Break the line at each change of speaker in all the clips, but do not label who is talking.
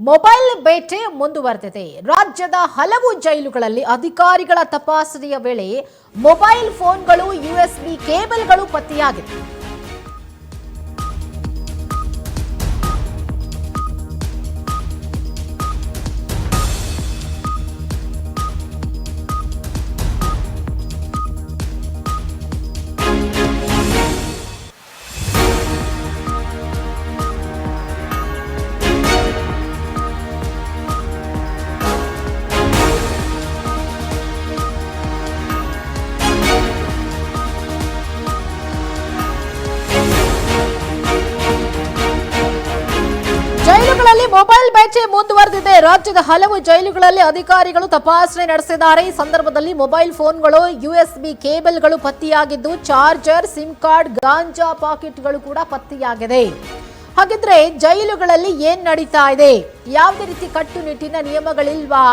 Mobile ಬೇಟೆ ಮುಂದುವರೆದಿದೆ. ರಾಜ್ಯದ ಹಲವು ಜೈಲುಗಳಲ್ಲಿ ಅಧಿಕಾರಿಗಳ ತಪಾಸಣೆಯ ವೇಳೆ ಮೊಬೈಲ್ ಫೋನ್ಗಳು, ಯುಎಸ್ಬಿ ಕೇಬಲ್ಗಳು ಪತ್ತೆಯಾಗಿದೆ. ಜೈಲುಗಳಲ್ಲಿ ಮೊಬೈಲ್ ಬೇಟೆ ಮುಂದುವರೆದಿದೆ. ರಾಜ್ಯದ ಹಲವು ಜೈಲುಗಳಲ್ಲಿ ಅಧಿಕಾರಿಗಳು ತಪಾಸಣೆ ನಡೆಸಿದ್ದಾರೆ. ಈ ಸಂದರ್ಭದಲ್ಲಿ ಮೊಬೈಲ್ ಫೋನ್ಗಳು, ಯುಎಸ್ಬಿ ಕೇಬಲ್ಗಳು ಪತ್ತೆಯಾಗಿದ್ದು, ಚಾರ್ಜರ್, ಸಿಮ್ ಕಾರ್ಡ್, ಗಾಂಜಾ ಪಾಕೆಟ್ಗಳು ಕೂಡ ಪತ್ತೆಯಾಗಿದೆ. ಹಾಗಿದ್ರೆ ಜೈಲುಗಳಲ್ಲಿ ಏನ್ ನಡೀತಾ ಇದೆ? ಯಾವುದೇ ರೀತಿ ಕಟ್ಟುನಿಟ್ಟಿನ ನಿಯಮಗಳಿಲ್ವಾ?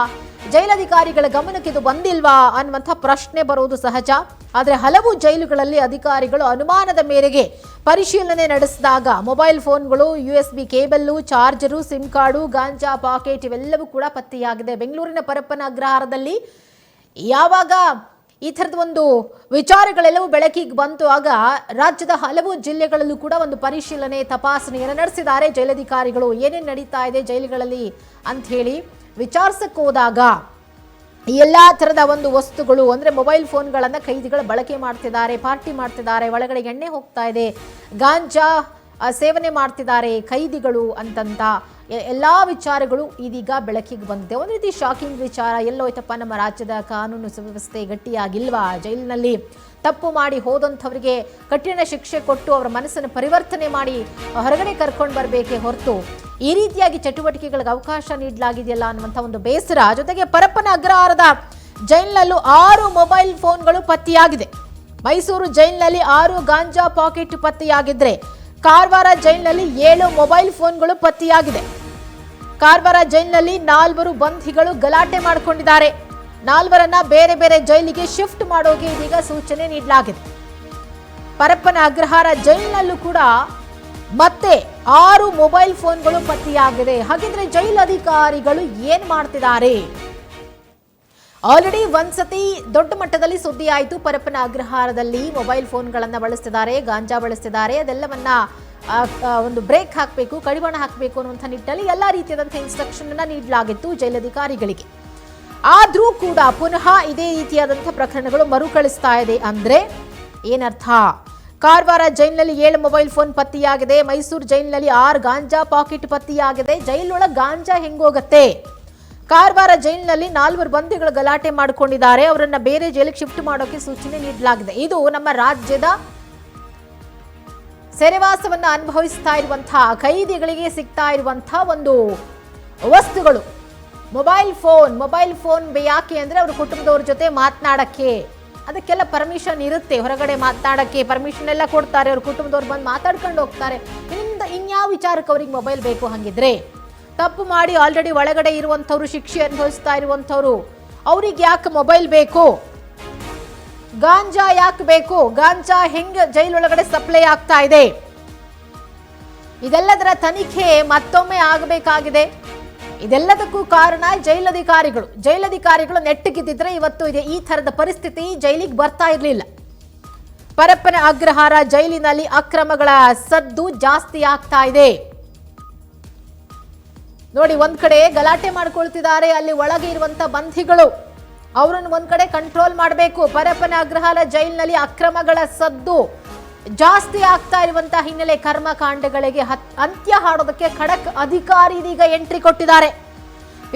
ಜೈಲಧಿಕಾರಿಗಳ ಗಮನಕ್ಕೆ ಇದು ಬಂದಿಲ್ವಾ ಅನ್ನುವಂಥ ಪ್ರಶ್ನೆ ಬರುವುದು ಸಹಜ. ಆದರೆ ಹಲವು ಜೈಲುಗಳಲ್ಲಿ ಅಧಿಕಾರಿಗಳು ಅನುಮಾನದ ಮೇರೆಗೆ ಪರಿಶೀಲನೆ ನಡೆಸಿದಾಗ ಮೊಬೈಲ್ ಫೋನ್ಗಳು, USB cable, charger, SIM card, ganja packet ಇವೆಲ್ಲವೂ ಕೂಡ ಪತ್ತೆಯಾಗಿದೆ. ಬೆಂಗಳೂರಿನ ಪರಪ್ಪನ ಅಗ್ರಹಾರದಲ್ಲಿ ಯಾವಾಗ ಈ ಥರದ ಒಂದು ವಿಚಾರಗಳೆಲ್ಲವೂ ಬೆಳಕಿಗೆ ಬಂತು, ಆಗ ರಾಜ್ಯದ ಹಲವು ಜಿಲ್ಲೆಗಳಲ್ಲೂ ಕೂಡ ಒಂದು ಪರಿಶೀಲನೆ, ತಪಾಸಣೆಯನ್ನು ನಡೆಸಿದ್ದಾರೆ ಜೈಲಧಿಕಾರಿಗಳು. ಏನೇನು ನಡೀತಾ ಇದೆ ಜೈಲುಗಳಲ್ಲಿ ಅಂತ ಹೇಳಿ ವಿಚಾರಿಸಕ್ಕೆ ಹೋದಾಗ ಎಲ್ಲಾ ಥರದ ಒಂದು ವಸ್ತುಗಳು ಅಂದರೆ ಮೊಬೈಲ್ ಫೋನ್ಗಳನ್ನು ಕೈದಿಗಳು ಬಳಕೆ ಮಾಡ್ತಿದ್ದಾರೆ, ಪಾರ್ಟಿ ಮಾಡ್ತಿದ್ದಾರೆ, ಒಳಗಡೆ ಎಣ್ಣೆ ಹೋಗ್ತಾ ಇದೆ, ಗಾಂಜಾ ಸೇವನೆ ಮಾಡ್ತಿದ್ದಾರೆ ಕೈದಿಗಳು ಅಂತಂತ ಎಲ್ಲ ವಿಚಾರಗಳು ಇದೀಗ ಬೆಳಕಿಗೆ ಬಂದಿದೆ. ಒಂದು ರೀತಿ ಶಾಕಿಂಗ್ ವಿಚಾರ. ಎಲ್ಲೋಯ್ತಪ್ಪ ನಮ್ಮ ರಾಜ್ಯದ ಕಾನೂನು ಸುವ್ಯವಸ್ಥೆ ಗಟ್ಟಿಯಾಗಿಲ್ವಾ? ಜೈಲಿನಲ್ಲಿ ತಪ್ಪು ಮಾಡಿ ಹೋದಂಥವರಿಗೆ ಕಠಿಣ ಶಿಕ್ಷೆ ಕೊಟ್ಟು ಅವರ ಮನಸ್ಸನ್ನು ಪರಿವರ್ತನೆ ಮಾಡಿ ಹೊರಗಡೆ ಕರ್ಕೊಂಡು ಬರಬೇಕೇ ಹೊರತು ಈ ರೀತಿಯಾಗಿ ಚಟುವಟಿಕೆಗಳಿಗೆ ಅವಕಾಶ ನೀಡಲಾಗಿದೆಯಲ್ಲ ಅನ್ನುವಂಥ ಒಂದು ಬೇಸರ. ಜೊತೆಗೆ ಪರಪ್ಪನ ಅಗ್ರಹಾರದ ಜೈಲಿನಲ್ಲೂ 6 ಮೊಬೈಲ್ ಫೋನ್ಗಳು ಪತ್ತೆಯಾಗಿದೆ. ಮೈಸೂರು ಜೈಲಿನಲ್ಲಿ 6 ಗಾಂಜಾ ಪಾಕೆಟ್ ಪತ್ತೆಯಾಗಿದ್ರೆ, ಕಾರವಾರ ಜೈಲಿನಲ್ಲಿ 7 ಮೊಬೈಲ್ ಫೋನ್ಗಳು ಪತ್ತೆಯಾಗಿದೆ. ಕಾರವಾರ ಜೈಲಿನಲ್ಲಿ 4 ಬಂಧಿಗಳು ಗಲಾಟೆ ಮಾಡಿಕೊಂಡಿದ್ದಾರೆ. 4ರನ್ನ ಬೇರೆ ಬೇರೆ ಜೈಲಿಗೆ ಶಿಫ್ಟ್ ಮಾಡೋಕೆ ಇದೀಗ ಸೂಚನೆ ನೀಡಲಾಗಿದೆ. ಪರಪ್ಪನ ಅಗ್ರಹಾರ ಜೈಲಿನಲ್ಲೂ ಕೂಡ ಮತ್ತೆ 6 ಮೊಬೈಲ್ ಫೋನ್ಗಳು ಪತ್ತೆಯಾಗಿದೆ. ಹಾಗಿದ್ರೆ ಜೈಲು ಅಧಿಕಾರಿಗಳು ಏನ್ ಮಾಡ್ತಿದ್ದಾರೆ? ಆಲ್ರೆಡಿ ಒಂದ್ಸತಿ ದೊಡ್ಡ ಮಟ್ಟದಲ್ಲಿ ಸುದ್ದಿ ಆಯಿತು. ಪರಪ್ಪನ ಅಗ್ರಹಾರದಲ್ಲಿ ಮೊಬೈಲ್ ಫೋನ್ಗಳನ್ನು ಬಳಸ್ತಿದ್ದಾರೆ, ಗಾಂಜಾ ಬಳಸ್ತಿದ್ದಾರೆ, ಅದೆಲ್ಲವನ್ನ ಒಂದು ಬ್ರೇಕ್ ಹಾಕಬೇಕು, ಕಡಿವಾಣ ಹಾಕಬೇಕು ಅನ್ನುವಂಥ ನಿಟ್ಟಿನಲ್ಲಿ ಎಲ್ಲ ರೀತಿಯಾದಂಥ ಇನ್ಸ್ಟ್ರಕ್ಷನ್ ಅನ್ನ ನೀಡಲಾಗಿತ್ತು ಜೈಲಧಿಕಾರಿಗಳಿಗೆ. ಆದ್ರೂ ಕೂಡ ಪುನಃ ಇದೇ ರೀತಿಯಾದಂಥ ಪ್ರಕರಣಗಳು ಮರುಕಳಿಸ್ತಾ ಇದೆ. ಅಂದ್ರೆ ಏನರ್ಥ? ಕಾರವಾರ ಜೈಲಿನಲ್ಲಿ 7 ಮೊಬೈಲ್ ಫೋನ್ ಪತ್ತೆಯಾಗಿದೆ. ಮೈಸೂರು ಜೈಲಿನಲ್ಲಿ 6 ಗಾಂಜಾ ಪಾಕೆಟ್ ಪತ್ತೆಯಾಗಿದೆ. ಜೈಲೊಳಗೆ ಗಾಂಜಾ ಹೆಂಗೋಗತ್ತೆ? ಕಾರವಾರ ಜೈಲಿನಲ್ಲಿ 4 ಬಂಧಿಗಳು ಗಲಾಟೆ ಮಾಡಿಕೊಂಡಿದ್ದಾರೆ. ಅವರನ್ನ ಬೇರೆ ಜೈಲಿಗೆ ಶಿಫ್ಟ್ ಮಾಡೋಕೆ ಸೂಚನೆ ನೀಡಲಾಗಿದೆ. ಇದು ನಮ್ಮ ರಾಜ್ಯದ ಸೆರೆವಾಸವನ್ನ ಅನುಭವಿಸ್ತಾ ಇರುವಂತಹ ಕೈದಿಗಳಿಗೆ ಸಿಗ್ತಾ ಇರುವಂತಹ ಒಂದು ವಸ್ತುಗಳು. ಮೊಬೈಲ್ ಫೋನ್ ಯಾಕೆ ಅಂದ್ರೆ ಅವ್ರ ಕುಟುಂಬದವ್ರ ಜೊತೆ ಮಾತನಾಡಕ್ಕೆ, ಅದಕ್ಕೆಲ್ಲ ಪರ್ಮಿಷನ್ ಇರುತ್ತೆ. ಹೊರಗಡೆ ಮಾತನಾಡಕ್ಕೆ ಪರ್ಮಿಷನ್ ಎಲ್ಲ ಕೊಡ್ತಾರೆ. ಅವ್ರ ಕುಟುಂಬದವ್ರು ಬಂದು ಮಾತಾಡ್ಕೊಂಡು ಹೋಗ್ತಾರೆ. ಇನ್ಯಾವ ವಿಚಾರಕ್ಕೆ ಅವ್ರಿಗೆ ಮೊಬೈಲ್ ಬೇಕು? ಹಂಗಿದ್ರೆ ತಪ್ಪು ಮಾಡಿ ಆಲ್ರೆಡಿ ಒಳಗಡೆ ಇರುವಂಥವ್ರು, ಶಿಕ್ಷೆ ಅನುಭವಿಸ್ತಾ ಇರುವಂಥವ್ರು, ಅವ್ರಿಗೆ ಯಾಕೆ ಮೊಬೈಲ್ ಬೇಕು? ಗಾಂಜಾ ಯಾಕೆ ಬೇಕು? ಗಾಂಜಾ ಹೆಂಗ್ ಜೈಲೊಳಗಡೆ ಸಪ್ಲೈ ಆಗ್ತಾ ಇದೆ? ಇದೆಲ್ಲದರ ತನಿಖೆ ಮತ್ತೊಮ್ಮೆ ಆಗಬೇಕಾಗಿದೆ. ಇದೆಲ್ಲದಕ್ಕೂ ಕಾರಣ ಜೈಲಧಿಕಾರಿಗಳು ನೆಟ್ಟಗಿದ್ದಿದ್ರೆ ಇವತ್ತು ಈ ಥರದ ಪರಿಸ್ಥಿತಿ ಜೈಲಿಗೆ ಬರ್ತಾ ಇರಲಿಲ್ಲ. ಪರಪ್ಪನ ಅಗ್ರಹಾರ ಜೈಲಿನಲ್ಲಿ ಅಕ್ರಮಗಳ ಸದ್ದು ಜಾಸ್ತಿ ಆಗ್ತಾ ಇದೆ. ನೋಡಿ, ಒಂದ್ ಕಡೆ ಗಲಾಟೆ ಮಾಡ್ಕೊಳ್ತಿದ್ದಾರೆ ಅಲ್ಲಿ ಒಳಗೆ ಇರುವಂತ ಬಂಧಿಗಳು, ಅವರನ್ನು ಒಂದ್ ಕಡೆ ಕಂಟ್ರೋಲ್ ಮಾಡಬೇಕು. ಪರಪ್ಪನ ಅಗ್ರಹಾರ ಜೈಲಿನಲ್ಲಿ ಅಕ್ರಮಗಳ ಸದ್ದು ಜಾಸ್ತಿ ಆಗ್ತಾ ಇರುವಂತಹ ಹಿನ್ನೆಲೆ ಕರ್ಮಕಾಂಡಗಳಿಗೆ ಅಂತ್ಯ ಹಾಡೋದಕ್ಕೆ ಖಡಕ್ ಅಧಿಕಾರಿ ಇದೀಗ ಎಂಟ್ರಿ ಕೊಟ್ಟಿದ್ದಾರೆ.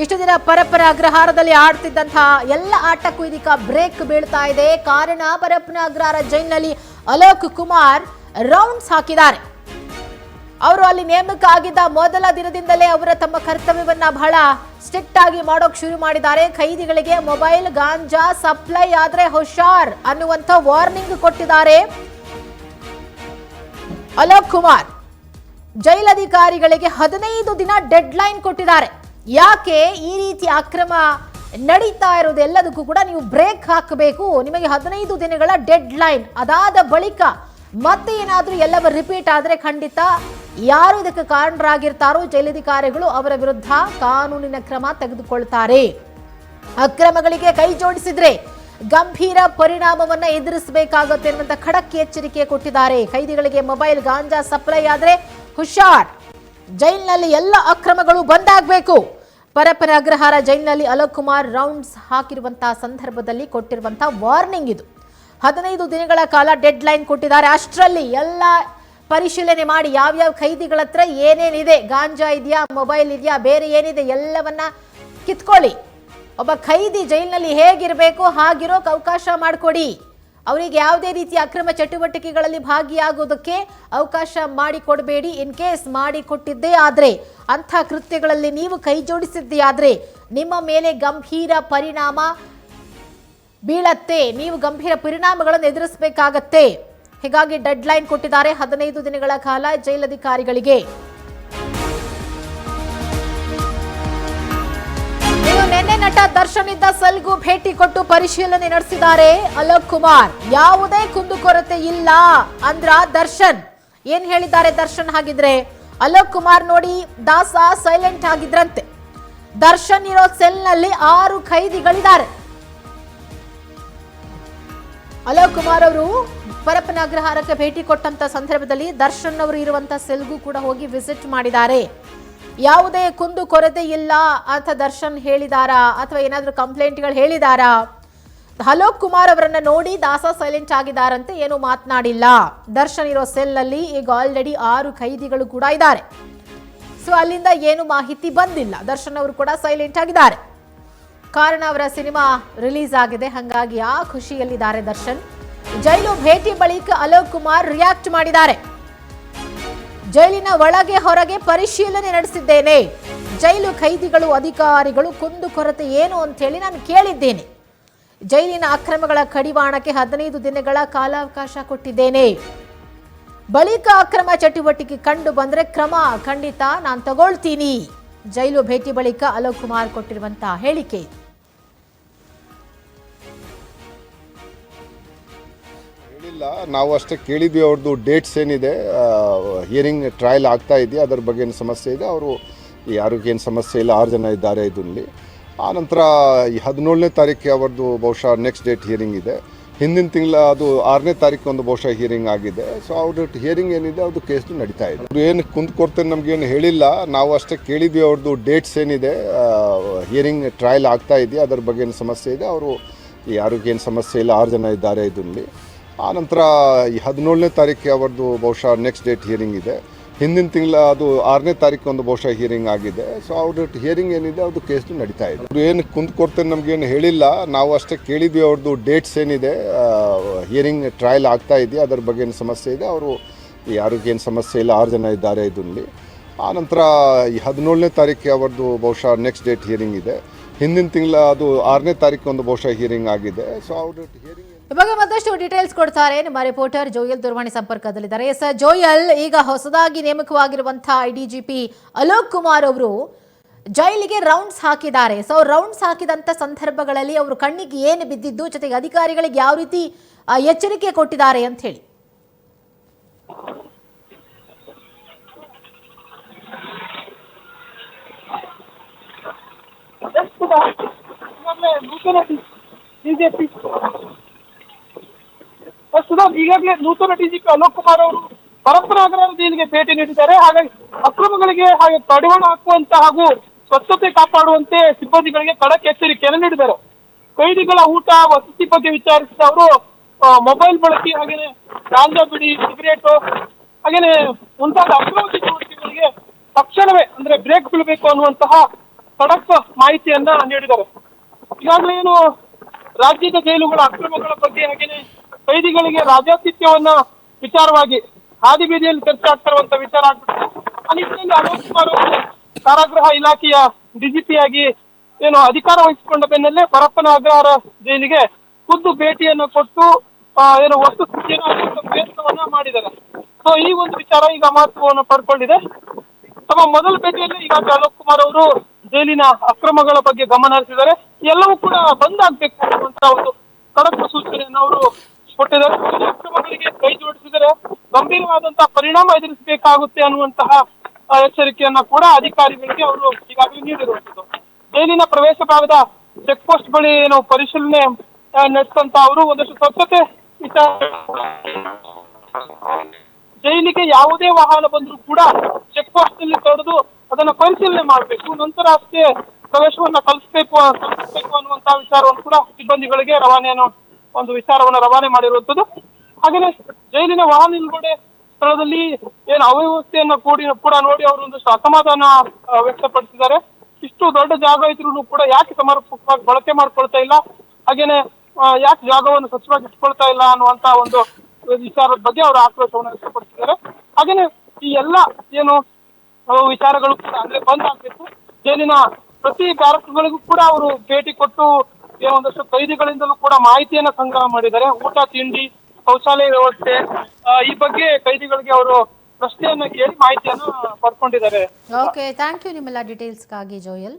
ಇಷ್ಟು ದಿನ ಪರಪ್ಪನ ಅಗ್ರಹಾರದಲ್ಲಿ ಆಡ್ತಿದ್ದಂತಹ ಎಲ್ಲ ಆಟಕ್ಕೂ ಇದೀಗ ಬ್ರೇಕ್ ಬೀಳ್ತಾ ಇದೆ. ಕಾರಣ ಪರಪ್ಪನ ಅಗ್ರಹಾರ ಜೈಲಿನಲ್ಲಿ ಅಲೋಕ್ ಕುಮಾರ್ ರೌಂಡ್ಸ್ ಹಾಕಿದ್ದಾರೆ. ಅವರು ಅಲ್ಲಿ ನೇಮಕ ಆಗಿದ್ದ ಮೊದಲ ದಿನದಿಂದಲೇ ಅವರ ತಮ್ಮ ಕರ್ತವ್ಯವನ್ನ ಬಹಳ ಸ್ಟ್ರಿಕ್ಟ್ ಆಗಿ ಮಾಡೋಕ್ ಶುರು ಮಾಡಿದ್ದಾರೆ. ಖೈದಿಗಳಿಗೆ ಮೊಬೈಲ್, ಗಾಂಜಾ ಸಪ್ಲೈ ಆದ್ರೆ ಹುಷಾರ್ ಅನ್ನುವಂತ ವಾರ್ನಿಂಗ್ ಕೊಟ್ಟಿದ್ದಾರೆ ಅಲೋಕ್ ಕುಮಾರ್. ಜೈಲಧಿಕಾರಿಗಳಿಗೆ 15 ದಿನ ಡೆಡ್ ಲೈನ್ ಕೊಟ್ಟಿದ್ದಾರೆ. ಯಾಕೆ ಈ ರೀತಿ ಅಕ್ರಮ ನಡೀತಾ ಇರೋದೆಲ್ಲದಕ್ಕೂ ಕೂಡ ನೀವು ಬ್ರೇಕ್ ಹಾಕಬೇಕು. ನಿಮಗೆ 15 ದಿನಗಳ ಡೆಡ್ ಲೈನ್. ಅದಾದ ಬಳಿಕ ಮತ್ತೆ ಏನಾದ್ರೂ ಎಲ್ಲವೂ ರಿಪೀಟ್ ಆದ್ರೆ ಖಂಡಿತ ಯಾರು ಇದಕ್ಕೆ ಕಾರಣರಾಗಿರ್ತಾರೋ ಜೈಲಧಿಕಾರಿಗಳು ಅವರ ವಿರುದ್ಧ ಕಾನೂನಿನ ಕ್ರಮ ತೆಗೆದುಕೊಳ್ತಾರೆ. ಅಕ್ರಮಗಳಿಗೆ ಕೈ ಜೋಡಿಸಿದ್ರೆ ಗಂಭೀರ ಪರಿಣಾಮವನ್ನ ಎದುರಿಸಬೇಕಾಗುತ್ತೆ ಎನ್ನುವಂತ ಖಡಕ್ ಎಚ್ಚರಿಕೆ ಕೊಟ್ಟಿದ್ದಾರೆ. ಕೈದಿಗಳಿಗೆ ಮೊಬೈಲ್ ಗಾಂಜಾ ಸಪ್ಲೈ ಆದ್ರೆ ಹುಷಾರ್, ಜೈಲಿನಲ್ಲಿ ಎಲ್ಲ ಅಕ್ರಮಗಳು ಬಂದಾಗಬೇಕು. ಪರಪ್ಪನ ಅಗ್ರಹಾರ ಜೈಲಿನಲ್ಲಿ ಅಲೋಕ್ ಕುಮಾರ್ ರೌಂಡ್ಸ್ ಹಾಕಿರುವಂತಹ ಸಂದರ್ಭದಲ್ಲಿ ಕೊಟ್ಟಿರುವಂತಹ ವಾರ್ನಿಂಗ್ ಇದು. 15 ದಿನಗಳ ಕಾಲ ಡೆಡ್ ಲೈನ್ ಕೊಟ್ಟಿದ್ದಾರೆ. ಅಷ್ಟರಲ್ಲಿ ಎಲ್ಲ ಪರಿಶೀಲನೆ ಮಾಡಿ ಯಾವ್ಯಾವ ಕೈದಿಗಳ ಹತ್ರ ಏನೇನಿದೆ, ಗಾಂಜಾ ಇದೆಯಾ, ಮೊಬೈಲ್ ಇದೆಯಾ, ಬೇರೆ ಏನಿದೆ ಎಲ್ಲವನ್ನ ಕಿತ್ಕೊಳ್ಳಿ. ಒಬ್ಬ ಖೈದಿ ಜೈಲಿನಲ್ಲಿ ಹೇಗಿರಬೇಕು ಹಾಗಿರೋಕೆ ಅವಕಾಶ ಮಾಡಿಕೊಡಿ. ಅವರಿಗೆ ಯಾವುದೇ ರೀತಿಯ ಅಕ್ರಮ ಚಟುವಟಿಕೆಗಳಲ್ಲಿ ಭಾಗಿಯಾಗೋದಕ್ಕೆ ಅವಕಾಶ ಮಾಡಿಕೊಡಬೇಡಿ. ಇನ್ ಕೇಸ್ ಮಾಡಿಕೊಟ್ಟಿದ್ದೇ ಆದ್ರೆ, ಅಂಥ ಕೃತ್ಯಗಳಲ್ಲಿ ನೀವು ಕೈ ಜೋಡಿಸಿದ್ದೇ ಆದ್ರೆ ನಿಮ್ಮ ಮೇಲೆ ಗಂಭೀರ ಪರಿಣಾಮ ಬೀಳತ್ತೆ. ನೀವು ಗಂಭೀರ ಪರಿಣಾಮಗಳನ್ನು ಎದುರಿಸಬೇಕಾಗತ್ತೆ. ಹೀಗಾಗಿ ಡೆಡ್ ಲೈನ್ ಕೊಟ್ಟಿದ್ದಾರೆ 15 ದಿನಗಳ ಕಾಲ ಜೈಲಧಿಕಾರಿಗಳಿಗೆ. ನಿನ್ನೆ ನಟ ದರ್ಶನ್ ಇದ್ದ ಸೆಲ್ಗೂ ಭೇಟಿ ಕೊಟ್ಟು ಪರಿಶೀಲನೆ ನಡೆಸಿದ್ದಾರೆ ಅಲೋಕ್ ಕುಮಾರ್. ಯಾವುದೇ ಕುಂದುಕೊರತೆ ಇಲ್ಲ ಅಂದ್ರ ದರ್ಶನ್. ಏನ್ ಹೇಳಿದ್ದಾರೆ ದರ್ಶನ್? ಹಾಗಿದ್ರೆ ಅಲೋಕ್ ಕುಮಾರ್ ನೋಡಿ ದಾಸ ಸೈಲೆಂಟ್ ಆಗಿದ್ರಂತೆ. ದರ್ಶನ್ ಇರೋ ಸೆಲ್ ನಲ್ಲಿ 6 ಖೈದಿಗಳಿದ್ದಾರೆ. ಅಲೋಕ್ ಕುಮಾರ್ ಅವರು ಪರಪ್ಪನ ಅಗ್ರಹಾರಕ್ಕೆ ಭೇಟಿ ಕೊಟ್ಟಂತ ಸಂದರ್ಭದಲ್ಲಿ ದರ್ಶನ್ ಅವರು ಇರುವಂತ ಸೆಲ್ಗೂ ಕೂಡ ಹೋಗಿ ವಿಸಿಟ್ ಮಾಡಿದ್ದಾರೆ. ಯಾವುದೇ ಕುಂದು ಕೊರತೆ ಇಲ್ಲ ಅಂತ ದರ್ಶನ್ ಹೇಳಿದಾರಾ ಅಥವಾ ಏನಾದ್ರೂ ಕಂಪ್ಲೇಂಟ್ಗಳು ಹೇಳಿದಾರಾ? ಅಲೋಕ್ ಕುಮಾರ್ ಅವರನ್ನ ನೋಡಿ ದಾಸ ಸೈಲೆಂಟ್ ಆಗಿದ್ದಾರಂತೆ, ಏನು ಮಾತನಾಡಿಲ್ಲ. ದರ್ಶನ್ ಇರೋ ಸೆಲ್ ನಲ್ಲಿ ಈಗ ಆಲ್ರೆಡಿ 6 ಖೈದಿಗಳು ಕೂಡ ಇದ್ದಾರೆ. ಸೊ ಅಲ್ಲಿಂದ ಏನು ಮಾಹಿತಿ ಬಂದಿಲ್ಲ. ದರ್ಶನ್ ಅವರು ಕೂಡ ಸೈಲೆಂಟ್ ಆಗಿದ್ದಾರೆ. ಕಾರಣ ಅವರ ಸಿನಿಮಾ ರಿಲೀಸ್ ಆಗಿದೆ, ಹಾಗಾಗಿ ಆ ಖುಷಿಯಲ್ಲಿದ್ದಾರೆ ದರ್ಶನ್. ಜೈಲು ಭೇಟಿ ಬಳಿಕ ಅಲೋಕ್ ಕುಮಾರ್ ರಿಯಾಕ್ಟ್ ಮಾಡಿದ್ದಾರೆ. ಜೈಲಿನ ಒಳಗೆ ಹೊರಗೆ ಪರಿಶೀಲನೆ ನಡೆಸಿದ್ದೇನೆ. ಜೈಲು ಖೈದಿಗಳು, ಅಧಿಕಾರಿಗಳು ಕುಂದುಕೊರತೆ ಏನು ಅಂತ ಹೇಳಿ ನಾನು ಕೇಳಿದ್ದೇನೆ. ಜೈಲಿನ ಅಕ್ರಮಗಳ ಕಡಿವಾಣಕ್ಕೆ 15 ದಿನಗಳ ಕಾಲಾವಕಾಶ ಕೊಟ್ಟಿದ್ದೇನೆ. ಬಳಿಕ ಅಕ್ರಮ ಚಟುವಟಿಕೆ ಕಂಡು ಬಂದ್ರೆ ಕ್ರಮ ಖಂಡಿತ ನಾನು ತಗೊಳ್ತೀನಿ. ಜೈಲು ಭೇಟಿ ಬಳಿಕ ಅಲೋಕ್ ಕುಮಾರ್ ಕೊಟ್ಟಿರುವಂತಹ ಹೇಳಿಕೆ.
ನಾವು ಅಷ್ಟೇ ಕೇಳಿದ್ವಿ, ಅವ್ರದ್ದು ಡೇಟ್ಸ್ ಏನಿದೆ, ಹಿಯರಿಂಗ್ ಟ್ರಯಲ್ ಆಗ್ತಾ ಇದೆಯಾ, ಅದರ ಬಗ್ಗೆ ಏನು ಸಮಸ್ಯೆ ಇದೆ, ಅವರು ಯಾರಿಗೇನು ಸಮಸ್ಯೆ ಇಲ್ಲ, 6 ಜನ ಇದ್ದಾರೆ ಇದರಲ್ಲಿ. ಆನಂತರ 17ನೇ ತಾರೀಕಿಗೆ ಅವ್ರದ್ದು ಬಹುಶಃ ನೆಕ್ಸ್ಟ್ ಡೇಟ್ ಹಿಯರಿಂಗ್ ಇದೆ. ಹಿಂದಿನ ತಿಂಗಳ ಅದು 6ನೇ ತಾರೀಕು ಒಂದು ಬಹುಶಃ ಹಿಯರಿಂಗ್ ಆಗಿದೆ. ಸೊ ಅವ್ರದ್ದು ಹಿಯರಿಂಗ್ ಏನಿದೆ ಅದು ಕೇಸ್ ನಡೀತಾ ಇದೆ. ಅವ್ರು ಏನು ಕುಂದುಕೊರತೆ ನಮಗೇನು ಹೇಳಿಲ್ಲ, ನಾವು ಅಷ್ಟೇ ಕೇಳಿದ್ವಿ, ಅವ್ರದ್ದು ಡೇಟ್ಸ್ ಏನಿದೆ, ಹಿಯರಿಂಗ್ ಟ್ರಯಲ್ ಆಗ್ತಾ ಇದೆಯಾ, ಅದರ ಬಗ್ಗೆ ಏನು ಸಮಸ್ಯೆ ಇದೆ, ಅವರು ಯಾರಿಗೇನು ಸಮಸ್ಯೆ ಇಲ್ಲ, 6 ಜನ ಇದ್ದಾರೆ ಇದರಲ್ಲಿ. ಆನಂತರ 17ನೇ ತಾರೀಕಿಗೆ ಅವ್ರದ್ದು ಬಹುಶಃ ನೆಕ್ಸ್ಟ್ ಡೇಟ್ ಹಿಯರಿಂಗ್ ಇದೆ. ಹಿಂದಿನ ತಿಂಗಳ ಅದು 6ನೇ ತಾರೀಕು ಒಂದು ಬಹುಶಃ ಹಿಯರಿಂಗ್ ಆಗಿದೆ. ಸೊ ಅವ್ರದ್ದು ಹಿಯರಿಂಗ್ ಏನಿದೆ ಅದು ಕೇಸ್ ನಡೀತಾ ಇದೆ. ಅವ್ರು ಏನು ಕುಂದುಕೊರತೆ ನಮಗೇನು ಹೇಳಿಲ್ಲ, ನಾವು ಅಷ್ಟೇ ಕೇಳಿದ್ವಿ, ಅವ್ರದ್ದು ಡೇಟ್ಸ್ ಏನಿದೆ, ಹಿಯರಿಂಗ್ ಟ್ರಯಲ್ ಆಗ್ತಾ ಇದೆಯಾ, ಅದರ ಬಗ್ಗೆ ಏನು ಸಮಸ್ಯೆ ಇದೆ, ಅವರು ಯಾರಿಗೇನು ಸಮಸ್ಯೆ ಇಲ್ಲ, 6 ಜನ ಇದ್ದಾರೆ ಇದರಲ್ಲಿ. ಆನಂತರ 17ನೇ ತಾರೀಕಿಗೆ ಅವ್ರದ್ದು ಬಹುಶಃ ನೆಕ್ಸ್ಟ್ ಡೇಟ್ ಹಿಯರಿಂಗ್ ಇದೆ. ಹಿಂದಿನ ತಿಂಗಳ ಅದು 6ನೇ ತಾರೀಕು ಒಂದು ಬಹುಶಃ ಹಿಯರಿಂಗ್ ಆಗಿದೆ. ಸೊ ಅವ್ರದ್ದು ಹಿಯರಿಂಗ್
ಇವಾಗ ಮತ್ತಷ್ಟು ಡೀಟೇಲ್ಸ್ ಕೊಡ್ತಾರೆ ನಮ್ಮ ರಿಪೋರ್ಟರ್ ಜೋಯಲ್ ದೂರವಾಣಿ ಸಂಪರ್ಕದಲ್ಲಿದ್ದಾರೆ. ಸರ್ ಜೋಯಲ್, ಈಗ ಹೊಸದಾಗಿ ನೇಮಕವಾಗಿರುವಂತಹ IDGP ಅಲೋಕ್ ಕುಮಾರ್ ಅವರು ಜೈಲಿಗೆ ರೌಂಡ್ಸ್ ಹಾಕಿದ್ದಾರೆ. ಸೊ ರೌಂಡ್ಸ್ ಹಾಕಿದಂತ ಸಂದರ್ಭಗಳಲ್ಲಿ ಅವರು ಕಣ್ಣಿಗೆ ಏನು ಬಿದ್ದಿದ್ದು, ಜೊತೆಗೆ ಅಧಿಕಾರಿಗಳಿಗೆ ಯಾವ ರೀತಿ ಎಚ್ಚರಿಕೆ ಕೊಟ್ಟಿದ್ದಾರೆ ಅಂತ ಹೇಳಿ.
ಈಗಾಗಲೇ ನೂತನ DGP ಅಲೋಕ್ ಕುಮಾರ್ ಅವರು ಪರಪ್ಪನ ಅಗ್ರಹಾರ ಜೈಲಿಗೆ ಭೇಟಿ ನೀಡಿದ್ದಾರೆ. ಹಾಗಾಗಿ ಅಕ್ರಮಗಳಿಗೆ ಹಾಗೆ ಕಡಿವಾಣ ಹಾಕುವಂತ ಹಾಗೂ ಸ್ವಚ್ಛತೆ ಕಾಪಾಡುವಂತೆ ಸಿಬ್ಬಂದಿಗಳಿಗೆ ಖಡಕ್ ಎಚ್ಚರಿಕೆಯನ್ನು ನೀಡಿದ್ದಾರೆ. ಕೈದಿಗಳ ಊಟ, ವಸತಿ ಬಗ್ಗೆ ವಿಚಾರಿಸಿದ ಅವರು ಮೊಬೈಲ್ ಬಳಕೆ, ಹಾಗೇನೆ ಗಾಂಜಾ, ಬಿಡಿ, ಸಿಗರೇಟ್, ಹಾಗೇನೆ ಮುಂತಾದ ಅಕ್ರಮ ಚಟುವಟಿಕೆಗಳಿಗೆ ತಕ್ಷಣವೇ ಅಂದ್ರೆ ಬ್ರೇಕ್ ಬೀಳಬೇಕು ಅನ್ನುವಂತಹ ಖಡಕ್ ಮಾಹಿತಿಯನ್ನ ನೀಡಿದ್ದಾರೆ. ಈಗಾಗಲೇ ಏನು ರಾಜ್ಯದ ಜೈಲುಗಳ ಅಕ್ರಮಗಳ ಬಗ್ಗೆ ಹಾಗೇನೆ ಕೈದಿಗಳಿಗೆ ರಾಜಾತಿಥ್ಯವನ್ನ ವಿಚಾರವಾಗಿ ಹಾದಿ ಬೀದಿಯಲ್ಲಿ ಚರ್ಚೆ ಆಗ್ತಾ ಇರುವಂತ ವಿಚಾರ ಆಗ್ಬಿಟ್ಟಿದೆ. ಆ ನಿಟ್ಟಿನಲ್ಲಿ ಅಲೋಕ್ ಕುಮಾರ್ ಅವರು ಕಾರಾಗೃಹ ಇಲಾಖೆಯ DGP ಆಗಿ ಏನು ಅಧಿಕಾರ ವಹಿಸಿಕೊಂಡ ಬೆನ್ನಲ್ಲೇ ಪರಪ್ಪನ ಅಗ್ರಹಾರ ಜೈಲಿಗೆ ಖುದ್ದು ಭೇಟಿಯನ್ನು ಕೊಟ್ಟು ಏನು ವಸ್ತುಸ್ಥಿತಿಯನ್ನು ಪ್ರಯತ್ನವನ್ನ ಮಾಡಿದ್ದಾರೆ. ಸೊ ಈ ಒಂದು ವಿಚಾರ ಈಗ ಮಹತ್ವವನ್ನು ಪಡ್ಕೊಂಡಿದೆ. ತಮ್ಮ ಮೊದಲ ಭೇಟಿಯಲ್ಲಿ ಈಗಾಗಲೇ ಅಲೋಕ್ ಕುಮಾರ್ ಅವರು ಜೈಲಿನ ಅಕ್ರಮಗಳ ಬಗ್ಗೆ ಗಮನ ಹರಿಸಿದ್ದಾರೆ. ಎಲ್ಲವೂ ಕೂಡ ಬಂದಾಗಬೇಕು ಅನ್ನುವಂತ ಒಂದು ಖಡಕ್ ಸೂಚನೆಯನ್ನು ಅವರು ಕೊಟ್ಟಿದ್ದಾರೆ. ಅಕ್ರಮಗಳಿಗೆ ಕೈ ಜೋಡಿಸಿದರೆ ಗಂಭೀರವಾದಂತಹ ಪರಿಣಾಮ ಎದುರಿಸಬೇಕಾಗುತ್ತೆ ಅನ್ನುವಂತಹ ಎಚ್ಚರಿಕೆಯನ್ನ ಕೂಡ ಅಧಿಕಾರಿಗಳಿಗೆ ಅವರು ಈಗಾಗಲೇ ನೀಡಿರುವಂತದ್ದು. ಜೈಲಿನ ಪ್ರವೇಶ ಭಾಗದ ಚೆಕ್ ಪೋಸ್ಟ್ ಬಳಿ ಏನು ಪರಿಶೀಲನೆ ನಡೆಸಂತ ಅವರು ಒಂದಷ್ಟು ಸ್ವಚ್ಛತೆ ಜೈಲಿಗೆ ಯಾವುದೇ ವಾಹನ ಬಂದರೂ ಕೂಡ ಚೆಕ್ ಪೋಸ್ಟ್ ನಲ್ಲಿ ತಡೆದು ಅದನ್ನ ಪರಿಶೀಲನೆ ಮಾಡಬೇಕು, ನಂತರ ಅಷ್ಟೇ ಪ್ರವೇಶವನ್ನ ಕಲ್ಪಿಸಬೇಕು ಅನ್ನುವಂತಹ ವಿಚಾರವನ್ನು ಕೂಡ ಸಿಬ್ಬಂದಿಗಳಿಗೆ ಒಂದು ವಿಚಾರವನ್ನ ರವಾನೆ ಮಾಡಿರುವಂತದ್ದು. ಹಾಗೇನೆ ಜೈಲಿನ ವಾಹನ ನಿಲುಗಡೆ ಸ್ಥಳದಲ್ಲಿ ಏನು ಅವ್ಯವಸ್ಥೆಯನ್ನ ಕೂಡ ನೋಡಿ ಅವರು ಒಂದಷ್ಟು ಅಸಮಾಧಾನ ವ್ಯಕ್ತಪಡಿಸಿದ್ದಾರೆ. ಇಷ್ಟು ದೊಡ್ಡ ಜಾಗ ಇದ್ರೂ ಕೂಡ ಯಾಕೆ ಸಮರ್ಪಕವಾಗಿ ಬಳಕೆ ಮಾಡ್ಕೊಳ್ತಾ ಇಲ್ಲ, ಹಾಗೇನೆ ಯಾಕೆ ಜಾಗವನ್ನು ಸ್ವಚ್ಛವಾಗಿ ಇಟ್ಕೊಳ್ತಾ ಇಲ್ಲ ಅನ್ನುವಂತ ಒಂದು ವಿಚಾರದ ಬಗ್ಗೆ ಅವರು ಆಕ್ರೋಶವನ್ನು ವ್ಯಕ್ತಪಡಿಸಿದ್ದಾರೆ. ಹಾಗೇನೆ ಈ ಎಲ್ಲ ಏನು ವಿಚಾರಗಳು ಕೂಡ ಅಂದ್ರೆ ಬಂದ್ ಆಗ್ಬೇಕು. ಜೈಲಿನ ಪ್ರತಿ ಬ್ಯಾರಕ್ಗಳಿಗೂ ಕೂಡ ಅವರು ಭೇಟಿ ಕೊಟ್ಟು ಒಂದಷ್ಟು ಕೈದಿಗಳಿಂದಲೂ ಕೂಡ ಮಾಹಿತಿಯನ್ನ ಸಂಗ್ರಹ ಮಾಡಿದ್ದಾರೆ. ಊಟ ತಿಂಡಿ, ಶೌಚಾಲಯ ವ್ಯವಸ್ಥೆ ಈ ಬಗ್ಗೆ ಕೈದಿಗಳಿಗೆ ಅವರು ಪ್ರಶ್ನೆಯನ್ನ ಕೇಳಿ ಮಾಹಿತಿಯನ್ನ ಪಡ್ಕೊಂಡಿದ್ದಾರೆ.
ಓಕೆ, ಥ್ಯಾಂಕ್ ಯು ನಿಮ್ಮೆಲ್ಲ ಡೀಟೇಲ್ಸ್ಗಾಗಿ ಜೋಯಲ್.